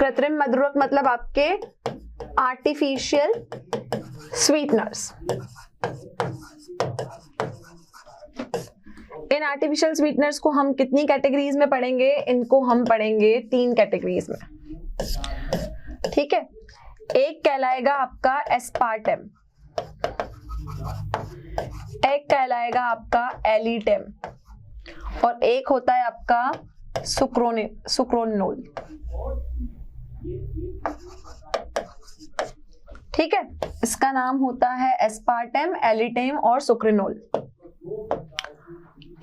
कृत्रिम मधुरक मतलब आपके artificial sweeteners. In artificial sweeteners को हम कितनी कैटेगरीज में पढ़ेंगे? इनको हम पढ़ेंगे 3 कैटेगरीज में, ठीक है। एक कहलाएगा आपका एस्पार्टेम, एक कहलाएगा आपका एलिटेम, और एक होता है आपका सुक्रोनोल, ठीक है। इसका नाम होता है एस्पार्टेम, एलिटेम और सुक्रोनोल।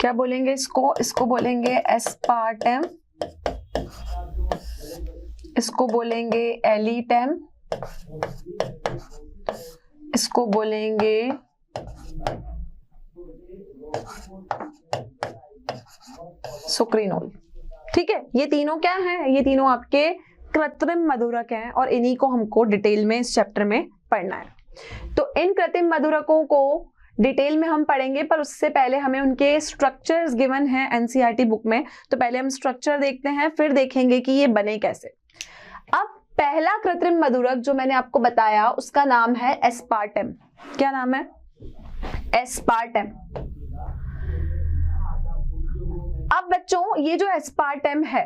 क्या बोलेंगे इसको? इसको बोलेंगे एस्पार्टेम, इसको बोलेंगे एलिटेम, इसको बोलेंगे सुक्रिनोल, ठीक है। ये तीनों क्या है? ये तीनों आपके कृत्रिम मधुरक हैं और इन्हीं को हमको डिटेल में इस चैप्टर में पढ़ना है। तो इन कृत्रिम मधुरकों को डिटेल में हम पढ़ेंगे, पर उससे पहले हमें उनके स्ट्रक्चर्स गिवन हैं एनसीईआरटी बुक में। तो पहले हम स्ट्रक्चर देखते हैं, फिर देखेंगे कि ये बने कैसे। अब पहला कृत्रिम मधुरक जो मैंने आपको बताया उसका नाम है एस्पार्टेम। क्या नाम है? एस्पार्टेम। अब बच्चों ये जो एस्पार्टेम है,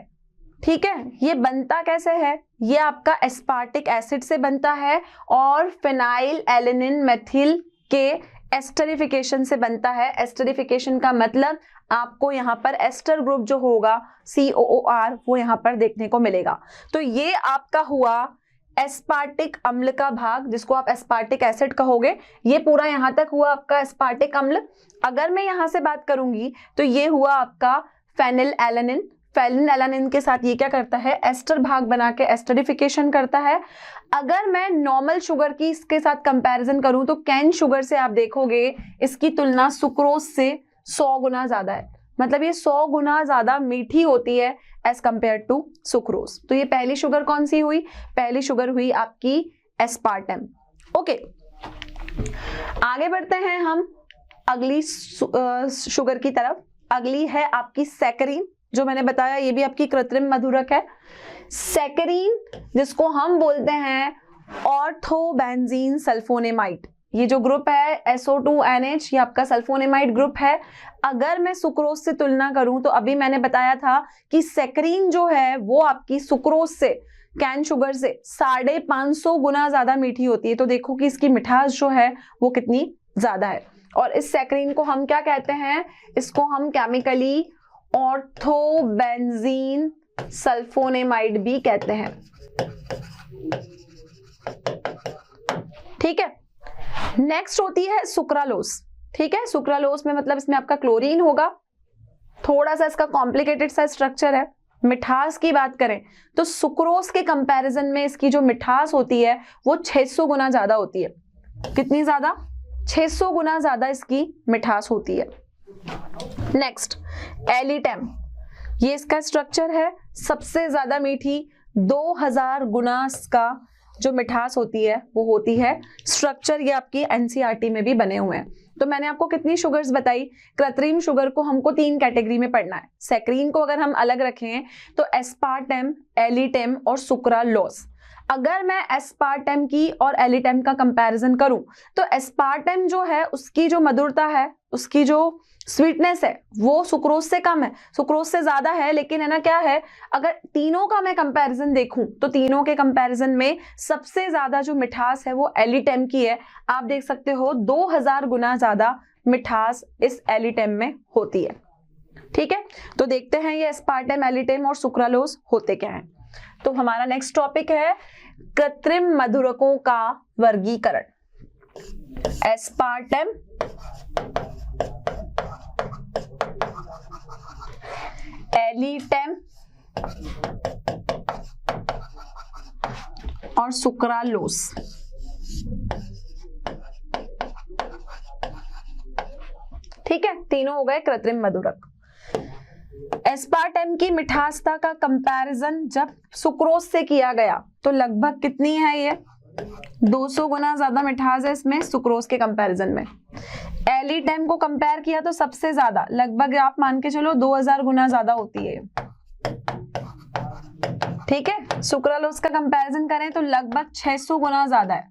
ठीक है, ये बनता कैसे है? ये आपका एस्पार्टिक एसिड से बनता है और फिनाइल एलेनिन मेथिल के एस्टरिफिकेशन से बनता है। एस्टरिफिकेशन का मतलब आपको यहाँ पर एस्टर ग्रुप जो होगा COOR वो यहाँ पर देखने को मिलेगा। तो ये आपका हुआ एस्पार्टिक अम्ल का भाग, जिसको आप एस्पार्टिक एसिड कहोगे। ये पूरा यहाँ तक हुआ आपका एस्पार्टिक अम्ल। अगर मैं यहाँ से बात करूंगी तो ये हुआ आपका फेनिल एलानिन। फेनिल एलानिन के साथ ये क्या करता है? एस्टर भाग बना के एस्टरिफिकेशन करता है। अगर मैं नॉर्मल शुगर की इसके साथ कंपैरिजन करूं तो कैन शुगर से आप देखोगे इसकी तुलना सुक्रोज से 100 गुना ज्यादा है। मतलब ये 100 गुना ज्यादा मीठी होती है एज कंपेयर टू सुक्रोज। तो ये पहली शुगर कौन सी हुई? पहली शुगर हुई आपकी एस्पार्टेम। ओके, आगे बढ़ते हैं हम अगली शुगर की तरफ। अगली है आपकी सैकरीन, जो मैंने बताया ये भी आपकी कृत्रिम मधुरक है। सैकरीन जिसको हम बोलते हैं ऑर्थोबेंजीन सल्फोनेमाइड। ये जो ग्रुप है SO2NH, ये आपका सल्फोनेमाइड ग्रुप है। अगर मैं सुक्रोज से तुलना करूं तो अभी मैंने बताया था कि सैकरीन जो है वो आपकी सुक्रोज से, कैन शुगर से 550 गुना ज्यादा मीठी होती है। तो देखो कि इसकी मिठास जो है वो कितनी ज्यादा है। और इस सैकरीन को हम क्या कहते हैं? इसको हम केमिकली ऑर्थोबेंजीन सल्फोनेमाइड भी कहते हैं, ठीक है। नेक्स्ट होती है सुक्रालोस, ठीक है। सुक्रालोस में मतलब इसमें आपका क्लोरीन होगा। थोड़ा सा इसका कॉम्प्लिकेटेड सा स्ट्रक्चर है। मिठास की बात करें तो सुक्रोज के कंपैरिजन में इसकी जो मिठास होती है वो 600 गुना ज्यादा होती है। कितनी ज्यादा? 600 गुना ज्यादा इसकी मिठास होती है। नेक्स्ट एलिटेम, ये इसका स्ट्रक्चर है। सबसे ज्यादा मीठी 2000 गुना का जो मिठास होती है वो होती है। स्ट्रक्चर ये आपकी एनसीईआरटी में भी बने हुए हैं। तो मैंने आपको कितनी शुगर्स बताई? कृत्रिम शुगर को हमको 3 कैटेगरी में पढ़ना है। सैकरीन को अगर हम अलग रखें तो एस्पार्टेम, एलिटेम और सुक्रालोस। अगर मैं एस्पार्टेम की और एलिटेम का कंपैरिजन करूं तो एस्पार्टेम जो है उसकी जो मधुरता है, उसकी जो स्वीटनेस है वो सुक्रोज से कम है, सुक्रोज से ज्यादा है। लेकिन है ना क्या है, अगर तीनों का मैं कंपैरिजन देखूं तो तीनों के कंपैरिजन में सबसे ज्यादा जो मिठास है वो एलिटेम की है। आप देख सकते हो 2000 गुना ज्यादा मिठास इस एलिटेम में होती है, ठीक है। तो देखते हैं ये एस्पार्टेम, एलिटेम और सुक्रालोस होते क्या है। तो हमारा नेक्स्ट टॉपिक है कृत्रिम मधुरकों का वर्गीकरण। एस्पार्टेम, एलिटेम और सुक्रालोस। ठीक है, तीनों हो गए कृत्रिम मधुरक। एस्पार्टेम की मिठासता का कंपैरिजन जब सुक्रोज से किया गया तो लगभग कितनी है? ये 200 गुना ज्यादा मिठास है इसमें सुक्रोज के कंपैरिजन में। एलिटेम को कंपेयर किया तो सबसे ज्यादा, लगभग आप मान के चलो 2000 गुना ज्यादा होती है। ठीक है, सुक्रालोज का कंपैरिजन करें तो लगभग 600 गुना ज्यादा है।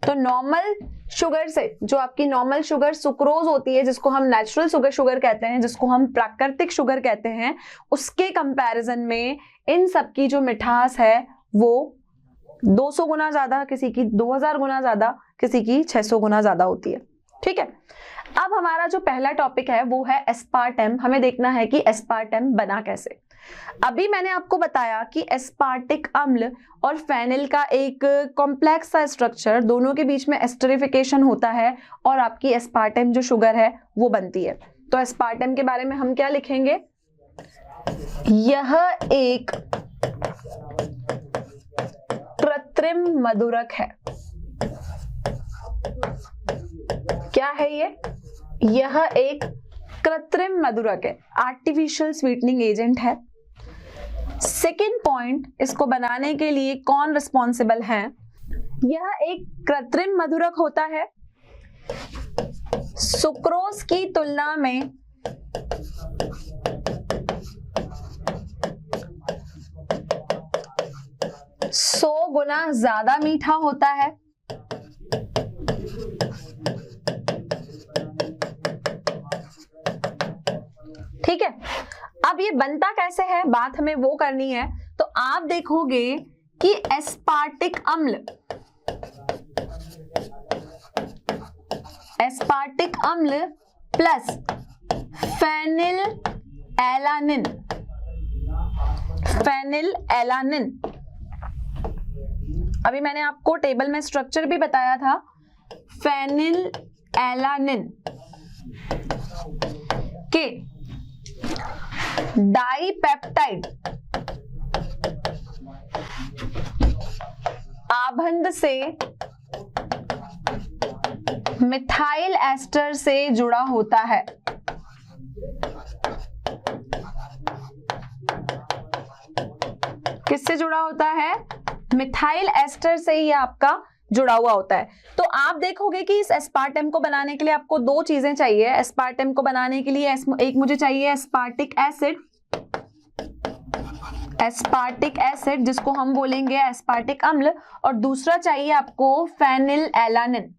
तो नॉर्मल शुगर से, जो आपकी नॉर्मल शुगर सुक्रोज होती है, जिसको हम नेचुरल शुगर कहते हैं, जिसको हम प्राकृतिक शुगर कहते हैं, उसके कंपैरिजन में इन सब की जो मिठास है वो 200 गुना ज्यादा, किसी की 2000 गुना ज्यादा, किसी की 600 गुना ज्यादा होती है। ठीक है, अब हमारा जो पहला टॉपिक है वो है एस्पार्टेम। हमें देखना है कि एस्पार्टेम बना कैसे। अभी मैंने आपको बताया कि एस्पार्टिक अम्ल और फेनिल का एक कॉम्प्लेक्स सा स्ट्रक्चर, दोनों के बीच में एस्टरिफिकेशन होता है और आपकी एस्पार्टेम जो शुगर है वो बनती है। तो एस्पार्टेम के बारे में हम क्या लिखेंगे? यह एक कृत्रिम मधुरक है। क्या है ये? यह एक कृत्रिम मधुरक है, आर्टिफिशियल स्वीटनिंग एजेंट है। सेकेंड पॉइंट, इसको बनाने के लिए कौन रिस्पॉन्सिबल है? यह एक कृत्रिम मधुरक होता है। सुक्रोज की तुलना में 100 गुना ज्यादा मीठा होता है। ठीक है, अब ये बनता कैसे है, बात हमें वो करनी है। तो आप देखोगे कि एस्पार्टिक अम्ल प्लस फेनिल एलानिन, अभी मैंने आपको टेबल में स्ट्रक्चर भी बताया था। फेनिल एलानिन के डाइपेप्टाइड आबंध से मिथाइल एस्टर से जुड़ा होता है। किससे जुड़ा होता है? मिथाइल एस्टर से ही आपका जुड़ा हुआ होता है। तो आप देखोगे कि इस एस्पार्टेम को बनाने के लिए आपको दो चीजें चाहिए। एस्पार्टेम को बनाने के लिए एक मुझे चाहिए एस्पार्टिक एसिड, जिसको हम बोलेंगे एस्पार्टिक अम्ल, और दूसरा चाहिए आपको फेनिल एलानिन।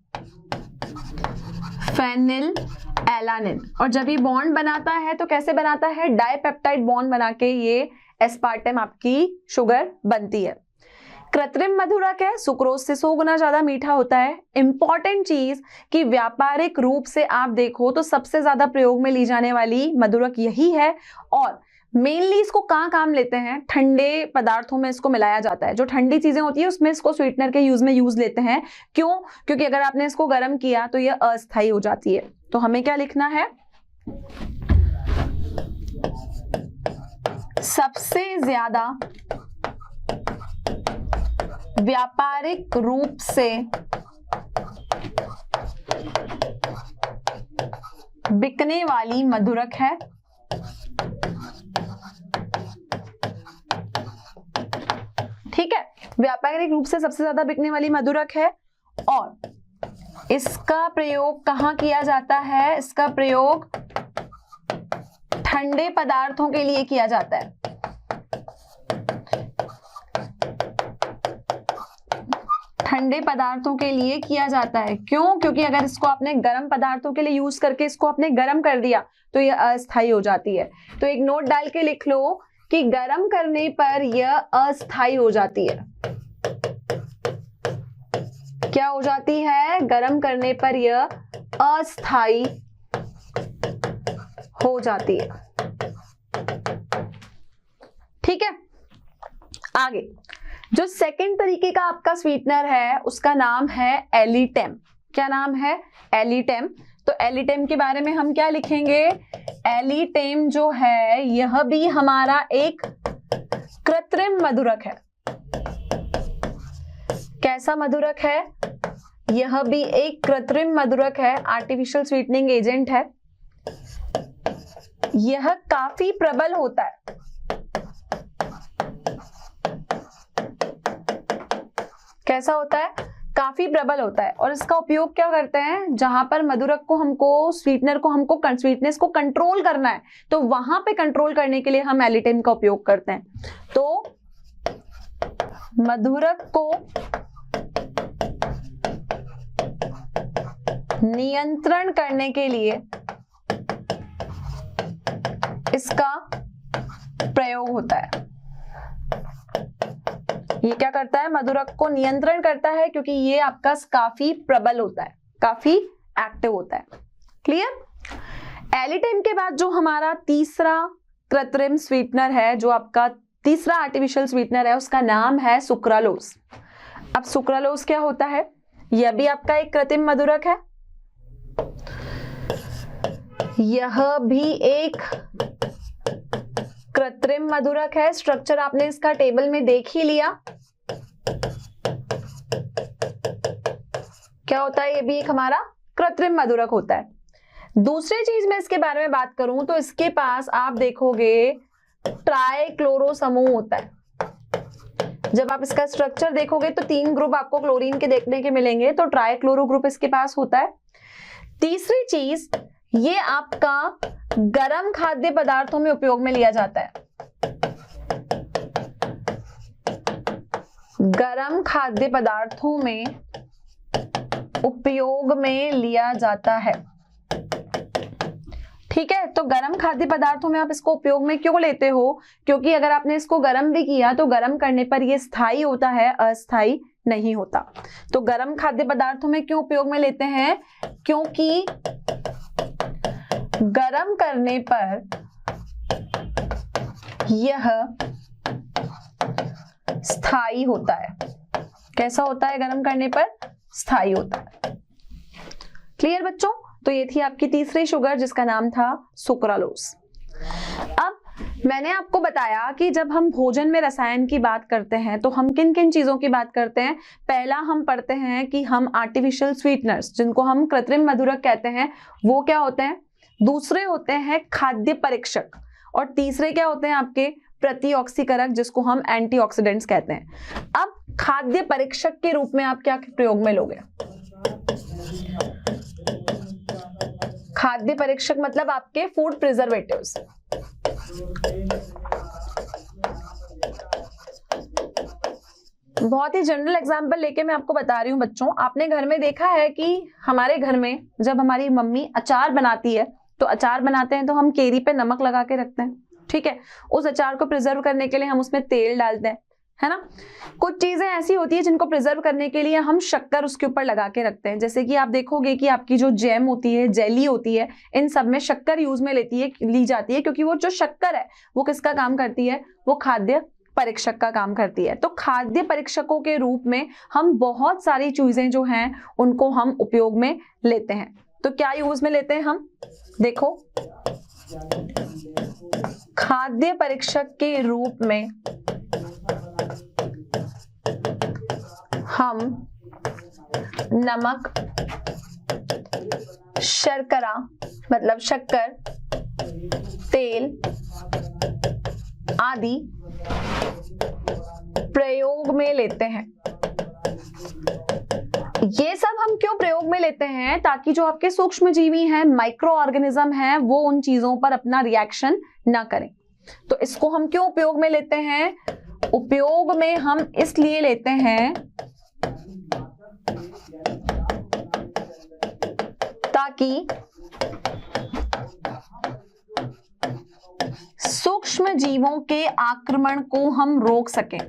और जब ये बॉन्ड बनाता है तो कैसे बनाता है? डाइपेप्टाइड बॉन्ड बना के ये एस्पार्टेम आपकी शुगर बनती है। कृत्रिम मधुरक है, सुक्रोज से 100 गुना ज्यादा मीठा होता है। इंपॉर्टेंट चीज कि व्यापारिक रूप से आप देखो तो सबसे ज्यादा प्रयोग में ली जाने वाली मधुरक यही है, और मेनली इसको कहाँ काम लेते हैं? ठंडे पदार्थों में इसको मिलाया जाता है। जो ठंडी चीजें होती है उसमें इसको स्वीटनर के यूज में लेते हैं। क्यों? क्योंकि अगर आपने इसको गर्म किया तो यह अस्थायी हो जाती है। तो हमें क्या लिखना है? सबसे ज्यादा व्यापारिक रूप से बिकने वाली मधुरक है। ठीक है, व्यापारिक रूप से सबसे ज्यादा बिकने वाली मधुरक है, और इसका प्रयोग कहाँ किया जाता है? इसका प्रयोग ठंडे पदार्थों के लिए किया जाता है। ठंडे पदार्थों के लिए किया जाता है। क्यों? क्योंकि अगर इसको आपने गर्म पदार्थों के लिए यूज करके इसको आपने गर्म कर दिया तो यह अस्थायी हो जाती है। तो एक नोट डाल के लिख लो कि गर्म करने पर यह अस्थायी हो जाती है। क्या हो जाती है? गर्म करने पर यह अस्थायी हो जाती है। ठीक है, आगे जो सेकंड तरीके का आपका स्वीटनर है उसका नाम है एलिटेम। क्या नाम है? एलिटेम। तो एलिटेम के बारे में हम क्या लिखेंगे? एलिटेम जो है यह भी हमारा एक कृत्रिम मधुरक है। कैसा मधुरक है? यह भी एक कृत्रिम मधुरक है, आर्टिफिशियल स्वीटनिंग एजेंट है। यह काफी प्रबल होता है। कैसा होता है? काफी प्रबल होता है। और इसका उपयोग क्या करते हैं? जहां पर मधुरक को हमको स्वीटनेस को कंट्रोल करना है तो वहां पे कंट्रोल करने के लिए हम एलिटेम का उपयोग करते हैं। तो मधुरक को नियंत्रण करने के लिए इसका प्रयोग होता है। ये क्या करता है? मधुरक को नियंत्रण करता है, क्योंकि ये आपका काफी प्रबल होता है, काफी एक्टिव होता है। क्लियर? एलिटेन के बाद जो हमारा तीसरा कृत्रिम स्वीटनर है, जो आपका तीसरा आर्टिफिशियल स्वीटनर है, उसका नाम है सुक्रालोज। अब सुक्रालोज क्या होता है? यह भी आपका एक कृत्रिम मधुरक है। यह भी एक कृत्रिम मधुरक है। स्ट्रक्चर आपने इसका टेबल में देख ही लिया। क्या होता है? ये भी एक हमारा कृत्रिम मधुरक होता है। दूसरी चीज मैं इसके बारे में बात करूं तो इसके पास आप देखोगे ट्राइक्लोरो समूह होता है। जब आप इसका स्ट्रक्चर देखोगे तो 3 ग्रुप आपको क्लोरीन के देखने के मिलेंगे, तो ट्राइक्लोरो ग्रुप इसके पास होता है। तीसरी चीज, ये आपका गर्म खाद्य पदार्थों में उपयोग में लिया जाता है। गर्म खाद्य पदार्थों में उपयोग में लिया जाता है। ठीक है, तो गर्म खाद्य पदार्थों में आप इसको उपयोग में क्यों लेते हो? क्योंकि अगर आपने इसको गर्म भी किया तो गर्म करने पर ये स्थायी होता है, अस्थायी नहीं होता। तो गर्म खाद्य पदार्थों में क्यों उपयोग में लेते हैं? क्योंकि गर्म करने पर यह स्थायी होता है। कैसा होता है? गर्म करने पर स्थायी होता है। क्लियर बच्चों? तो ये थी आपकी तीसरी शुगर जिसका नाम था सुक्रालोज। अब मैंने आपको बताया कि जब हम भोजन में रसायन की बात करते हैं तो हम किन किन चीजों की बात करते हैं। पहला हम पढ़ते हैं कि हम आर्टिफिशियल स्वीटनर्स, जिनको हम कृत्रिम मधुरक कहते हैं, वो क्या होते हैं। दूसरे होते हैं खाद्य परीक्षक, और तीसरे क्या होते हैं आपके प्रतिऑक्सीकारक, जिसको हम एंटीऑक्सीडेंट्स कहते हैं। अब खाद्य परीक्षक के रूप में आप क्या प्रयोग में लोगे? खाद्य परीक्षक मतलब आपके फूड प्रिजर्वेटिव्स। बहुत ही जनरल एग्जांपल लेके मैं आपको बता रही हूँ बच्चों। आपने घर में देखा है कि हमारे घर में जब हमारी मम्मी अचार बनाती है, तो अचार बनाते हैं तो हम केरी पे नमक लगा के रखते हैं। ठीक है, उस अचार को प्रिजर्व करने के लिए हम उसमें तेल डालते हैं, है ना। कुछ चीजें ऐसी होती है जिनको प्रिजर्व करने के लिए हम शक्कर उसके ऊपर लगा के रखते हैं। जैसे कि आप देखोगे कि आपकी जो जैम होती है, जेली होती है, इन सब में शक्कर यूज में ली जाती है, क्योंकि वो जो शक्कर है वो किसका काम करती है? वो खाद्य परीक्षक का काम करती है। तो खाद्य परीक्षकों के रूप में हम बहुत सारी चीजें जो हैं उनको हम उपयोग में लेते हैं। तो क्या यूज में लेते हैं हम? देखो, खाद्य परीक्षक के रूप में हम नमक, शर्करा मतलब शक्कर, तेल आदि प्रयोग में लेते हैं। ये सब हम क्यों प्रयोग में लेते हैं? ताकि जो आपके सूक्ष्म जीवी हैं, माइक्रो ऑर्गेनिज्म हैं, वो उन चीजों पर अपना रिएक्शन ना करें। तो इसको हम क्यों उपयोग में लेते हैं? उपयोग में हम इसलिए लेते हैं ताकि सूक्ष्म जीवों के आक्रमण को हम रोक सकें।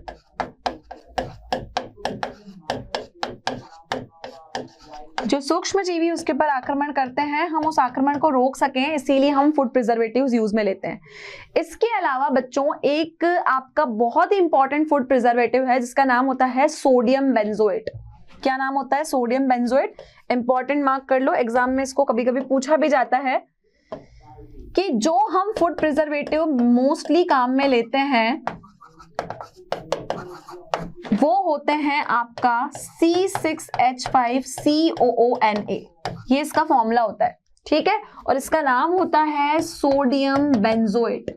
जो सूक्ष्म जीवी उसके ऊपर आक्रमण करते हैं, हम उस आक्रमण को रोक सकें, इसीलिए हम फूड प्रिजर्वेटिव्स यूज में लेते हैं। इसके अलावा बच्चों एक आपका बहुत ही इंपॉर्टेंट फूड प्रिजर्वेटिव है जिसका नाम होता है सोडियम बेंजोएट। क्या नाम होता है? Sodium benzoate. इंपॉर्टेंट मार्क कर लो, एग्जाम में इसको कभी कभी पूछा भी जाता है कि जो हम फूड प्रिजर्वेटिव मोस्टली काम में लेते हैं वो होते हैं आपका C6H5COONA। ये इसका फॉर्मूला होता है, ठीक है, और इसका नाम होता है सोडियम बेंजोएट।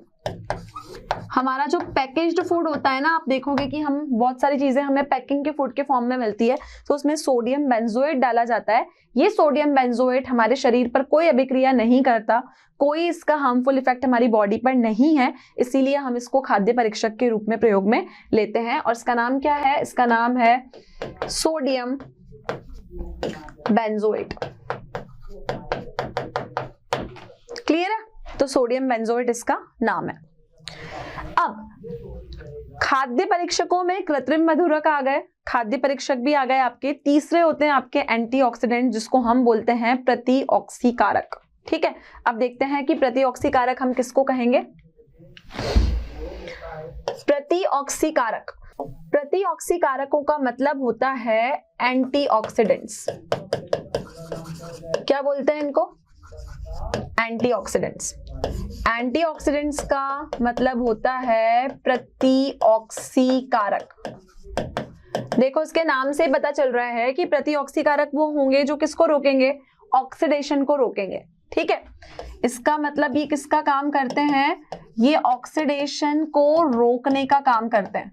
हमारा जो पैकेज्ड फूड होता है ना, आप देखोगे कि हम बहुत सारी चीजें हमें पैकिंग के फूड के फॉर्म में मिलती है, तो उसमें सोडियम बेंजोएट डाला जाता है। ये सोडियम बेंजोएट हमारे शरीर पर कोई अभिक्रिया नहीं करता, कोई इसका हार्मफुल इफेक्ट हमारी बॉडी पर नहीं है, इसीलिए हम इसको खाद्य परीक्षक के रूप में प्रयोग में लेते हैं। और इसका नाम क्या है? इसका नाम है सोडियम बेंजोएट। क्लियर है? तो सोडियम बेंजोएट इसका नाम है। अब खाद्य परीक्षकों में कृत्रिम मधुरक आ गए, खाद्य परीक्षक भी आ गए आपके। तीसरे होते हैं आपके एंटीऑक्सीडेंट, जिसको हम बोलते हैं प्रतिऑक्सीकारक। ठीक है, अब देखते हैं कि प्रतिऑक्सीकारक हम किसको कहेंगे। प्रतिऑक्सीकारक, प्रतिऑक्सीकारकों का मतलब होता है एंटीऑक्सीडेंट्स। क्या बोलते हैं इनको? एंटीऑक्सीडेंट्स। एंटीऑक्सीडेंट्स का मतलब होता है प्रतिऑक्सीकारक। देखो इसके नाम से पता चल रहा है कि प्रतिऑक्सीकारक वो होंगे जो किसको रोकेंगे? ऑक्सीडेशन को रोकेंगे। ठीक है, इसका मतलब ये किसका काम करते हैं? ये ऑक्सीडेशन को रोकने का काम करते हैं।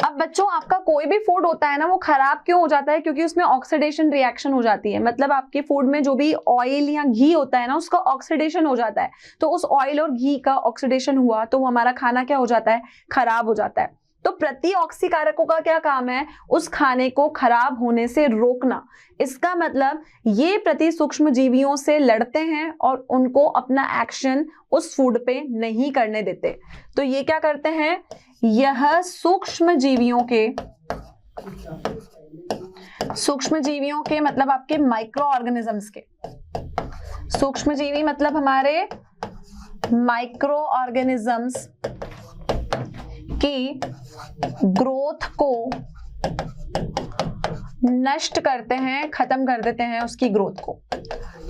अब बच्चों आपका कोई भी फूड होता है ना, वो खराब क्यों हो जाता है? क्योंकि उसमें ऑक्सीडेशन रिएक्शन हो जाती है। मतलब आपके फूड में जो भी ऑयल या घी होता है ना, उसका ऑक्सीडेशन हो जाता है। तो उस ऑयल और घी का ऑक्सीडेशन हुआ तो हमारा खाना क्या हो जाता है? खराब हो जाता है। तो प्रतिऑक्सीकारकों का क्या काम है? उस खाने को खराब होने से रोकना। इसका मतलब ये प्रति सूक्ष्म जीवियों से लड़ते हैं और उनको अपना एक्शन उस फूड पे नहीं करने देते। तो ये क्या करते हैं? यह सूक्ष्म जीवियों के मतलब आपके माइक्रो ऑर्गेनिजम्स के, सूक्ष्म जीवी मतलब हमारे माइक्रो ऑर्गेनिजम्स की ग्रोथ को नष्ट करते हैं, खत्म कर देते हैं उसकी ग्रोथ को।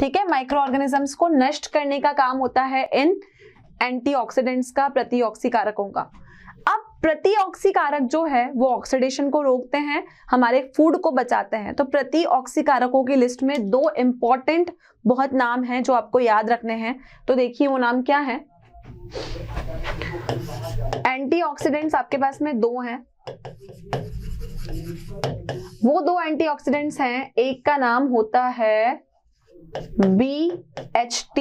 ठीक है, माइक्रो ऑर्गेनिजम्स को नष्ट करने का काम होता है इन एंटीऑक्सीडेंट्स का, प्रतिऑक्सीकारकों का। अब प्रतिऑक्सीकारक जो है वो ऑक्सीडेशन को रोकते हैं, हमारे फूड को बचाते हैं। तो प्रतिऑक्सीकारकों की लिस्ट में दो इंपॉर्टेंट बहुत नाम हैं जो आपको याद रखने हैं। तो देखिए वो नाम क्या है। एंटीऑक्सीडेंट्स आपके पास में दो हैं, वो दो एंटीऑक्सीडेंट्स हैं। एक का नाम होता है BHT,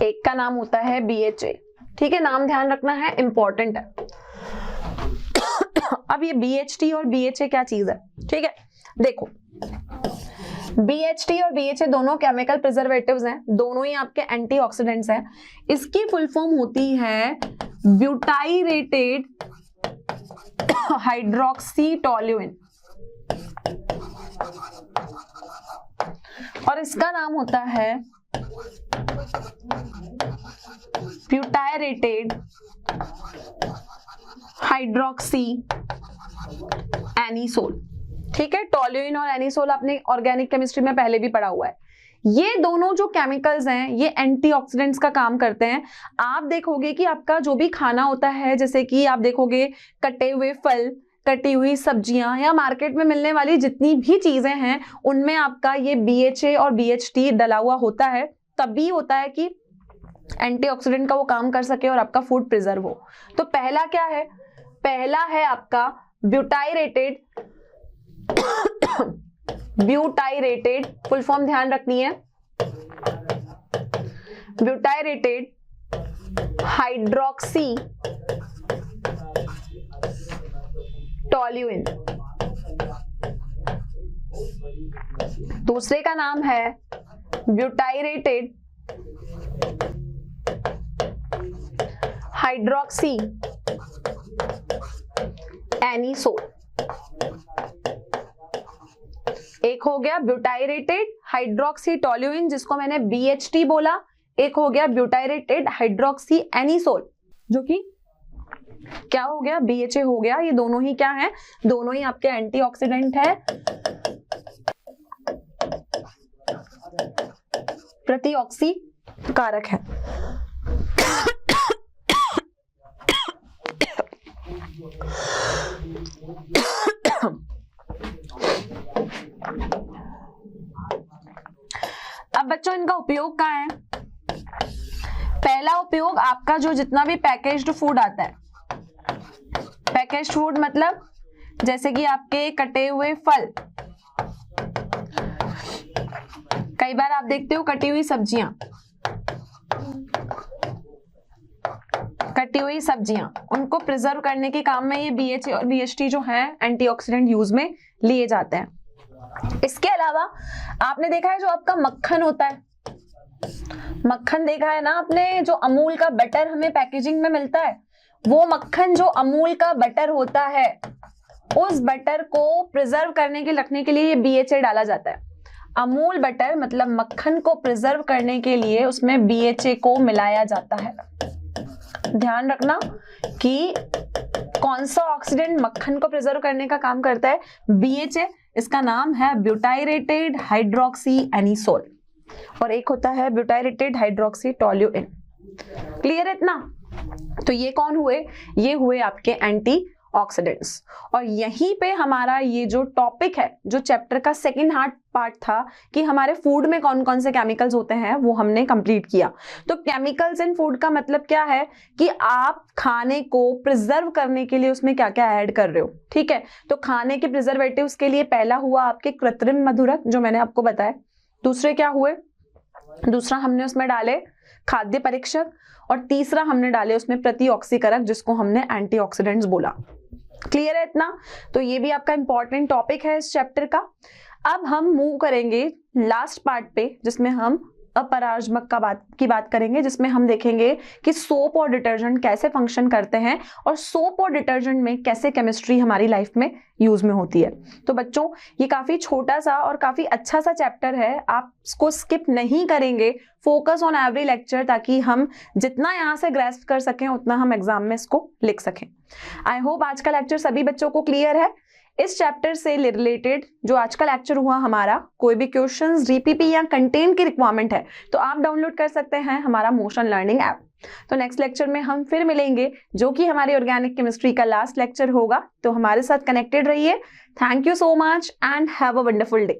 एक का नाम होता है BHA। ठीक है, नाम ध्यान रखना है, इंपॉर्टेंट है। अब ये BHT और BHA क्या चीज है? ठीक है, देखो BHT और BHA दोनों केमिकल प्रिजर्वेटिव्स हैं, दोनों ही आपके एंटीऑक्सीडेंट्स हैं। इसकी फुल फॉर्म होती है ब्यूटाइरेटेड हाइड्रोक्सीटोल्यूइन और इसका नाम होता है ब्यूटाइरेटेड हाइड्रोक्सी एनिसोल। ठीक है, टोल्यूइन और एनिसोल आपने ऑर्गेनिक केमिस्ट्री में पहले भी पढ़ा हुआ है। ये दोनों जो केमिकल्स हैं ये एंटीऑक्सीडेंट्स का काम करते हैं। आप देखोगे कि आपका जो भी खाना होता है, जैसे कि आप देखोगे कटे हुए फल, कटी हुई सब्जियां या मार्केट में मिलने वाली जितनी भी चीजें हैं, उनमें आपका ये BHA और BHT डला हुआ होता है। तभी होता है कि एंटीऑक्सीडेंट का वो काम कर सके और आपका फूड प्रिजर्व हो। तो पहला क्या है? पहला है आपका ब्यूटाइरेटेड, ब्यूटाइरेटेड फुल फॉर्म ध्यान रखनी है, ब्यूटाइरेटेड हाइड्रोक्सी टोल्यूइन। दूसरे का नाम है ब्यूटाइरेटेड हाइड्रोक्सी एनिसोल। एक हो गया ब्यूटाइरेटेड हाइड्रोक्सीटोल्यूइन जिसको मैंने BHT बोला, एक हो गया ब्यूटाइरेटेड हाइड्रोक्सी एनिसोल जो कि क्या हो गया? BHA हो गया। ये दोनों ही क्या है? दोनों ही आपके एंटीऑक्सीडेंट है, प्रतिऑक्सीकारक है। उपयोग कहाँ है? पहला उपयोग आपका जो जितना भी पैकेज्ड फूड आता है, पैकेज्ड फूड मतलब जैसे कि आपके कटे हुए फल, कई बार आप देखते हो कटी हुई सब्जियां, उनको प्रिजर्व करने के काम में ये BHA और BHT जो है एंटीऑक्सीडेंट यूज में लिए जाते हैं। इसके अलावा आपने देखा है जो आपका मक्खन होता है, मक्खन देखा है ना आपने, जो अमूल का बटर हमें पैकेजिंग में मिलता है, वो मक्खन जो अमूल का बटर होता है, उस बटर को प्रिजर्व करने के रखने के लिए ये BHA डाला जाता है। अमूल बटर मतलब मक्खन को प्रिजर्व करने के लिए उसमें BHA को मिलाया जाता है। ध्यान रखना कि कौन सा ऑक्सीडेंट मक्खन को प्रिजर्व करने का काम करता है? BHA। इसका नाम है ब्यूटाइरेटेड हाइड्रोक्सी एनिसोल, और एक होता है ब्यूटाइरेटेड हाइड्रोक्सी टोल्यूइन। क्लियर है इतना? तो ये कौन हुए? ये हुए आपके एंटी ऑक्सीडेंट्स। और यहीं पे हमारा ये जो टॉपिक है, जो चैप्टर का सेकंड पार्ट था कि हमारे फूड में कौन कौन से केमिकल्स होते हैं, वो हमने कंप्लीट किया। तो केमिकल्स इन फूड का मतलब क्या है कि आप खाने को प्रिजर्व करने के लिए उसमें क्या क्या ऐड कर रहे हो। ठीक है, तो खाने के प्रिजर्वेटिव्स के लिए पहला हुआ आपके कृत्रिम मधुरक, जो मैंने आपको बताया। दूसरे क्या हुए? दूसरा हमने उसमें डाले खाद्य परीक्षक, और तीसरा हमने डाले उसमें प्रतिऑक्सीकारक, जिसको हमने एंटीऑक्सीडेंट्स बोला। क्लियर है इतना? तो ये भी आपका इंपॉर्टेंट टॉपिक है इस चैप्टर का। अब हम मूव करेंगे लास्ट पार्ट पे, जिसमें हम अपराजमक की बात करेंगे, जिसमें हम देखेंगे कि सोप और डिटर्जेंट कैसे फंक्शन करते हैं और सोप और डिटर्जेंट में कैसे केमिस्ट्री हमारी लाइफ में यूज में होती है। तो बच्चों, ये काफी छोटा सा और काफी अच्छा सा चैप्टर है, आप इसको स्किप नहीं करेंगे। फोकस ऑन एवरी लेक्चर, ताकि हम जितना यहाँ से ग्रेस्प कर सकें उतना हम एग्जाम में इसको लिख सकें। आई होप आज का लेक्चर सभी बच्चों को क्लियर है। इस चैप्टर से रिलेटेड जो आज का लेक्चर हुआ हमारा, कोई भी क्वेश्चंस, DPP या कंटेंट की रिक्वायरमेंट है तो आप डाउनलोड कर सकते हैं हमारा मोशन लर्निंग ऐप। तो नेक्स्ट लेक्चर में हम फिर मिलेंगे, जो कि हमारी ऑर्गेनिक केमिस्ट्री का लास्ट लेक्चर होगा। तो हमारे साथ कनेक्टेड रहिए। Thank you so much and have a wonderful day.